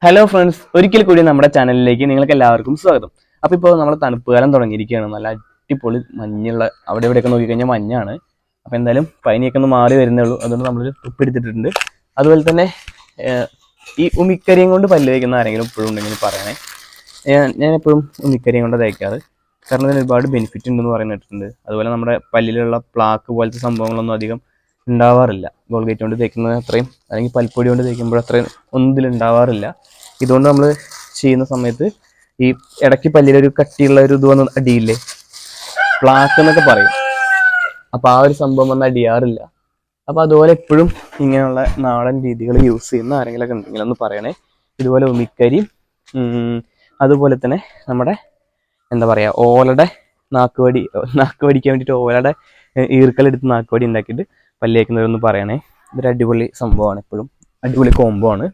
Hello friends, ഒരിക്കൽ കൂടി നമ്മുടെ ചാനലിലേക്ക് നിങ്ങൾക്ക് എല്ലാവർക്കും സ്വാഗതം. അപ്പോൾ ഇപ്പോൾ നമ്മൾ തണുപ്പ് കാലം തുടങ്ങിയിരിക്കുകയാണ്. നല്ല അടിപൊളി മഞ്ഞുള്ള അവിടെ ഇവിടെയൊക്കെ നോക്കിക്കഴിഞ്ഞാൽ മഞ്ഞാണ്. അപ്പോൾ എന്തായാലും പനിയൊക്കെ ഒന്ന് മാറി വരുന്നേ ഉള്ളൂ. അതുകൊണ്ട് നമ്മളൊരു ട്രിപ്പ് എടുത്തിട്ടുണ്ട്. അതുപോലെ തന്നെ ഈ ഉമിക്കരിയും കൊണ്ട് പല്ല് തേക്കുന്ന ആരെങ്കിലും ഇപ്പോഴും ഉണ്ടെങ്കിൽ പറയണേ. ഞാൻ എപ്പോഴും ഉമിക്കരിയും കൊണ്ട് തേക്കാറ്. കാരണം അതിന് ഒരുപാട് ബെനിഫിറ്റ് ഉണ്ടെന്ന് പറയുന്നിട്ടുണ്ട്. അതുപോലെ നമ്മുടെ പല്ലിലുള്ള പ്ലാക്ക് പോലത്തെ സംഭവങ്ങളൊന്നും അധികം ഉണ്ടാവാറില്ല. ഗോൾഗേറ്റ് കൊണ്ട് തേക്കുന്നത് അത്രയും, അല്ലെങ്കിൽ പൽപ്പൊടി കൊണ്ട് തേക്കുമ്പോൾ അത്രയും ഒന്നും ഇതിലുണ്ടാവാറില്ല. ഇതുകൊണ്ട് നമ്മൾ ചെയ്യുന്ന സമയത്ത് ഈ ഇടയ്ക്ക് പല്ലിലൊരു കട്ടിയുള്ള ഒരു ഇത് വന്ന് അടിയില്ലേ, പ്ലാക്ക് എന്നൊക്കെ പറയും. അപ്പോൾ ആ ഒരു സംഭവം വന്ന് അടിയാറില്ല. അപ്പോൾ അതുപോലെ എപ്പോഴും ഇങ്ങനെയുള്ള നാടൻ രീതികൾ യൂസ് ചെയ്യുന്ന ആരെങ്കിലുമൊക്കെ ഉണ്ടെങ്കിൽ ഒന്ന് പറയണേ. ഇതുപോലെ ഉമിക്കരി, അതുപോലെ തന്നെ നമ്മുടെ എന്താ പറയുക, ഓലയുടെ നാക്ക് വടിക്കാൻ വേണ്ടിയിട്ട് ഓലയുടെ ഈർക്കലെടുത്ത് നാക്ക് വടി ഉണ്ടാക്കിയിട്ട് പല്ല് തേക്കുന്നവരൊന്ന് പറയണേ. ഇതൊരു അടിപൊളി സംഭവമാണ്, എപ്പോഴും അടിപൊളി കോംബോ ആണ്.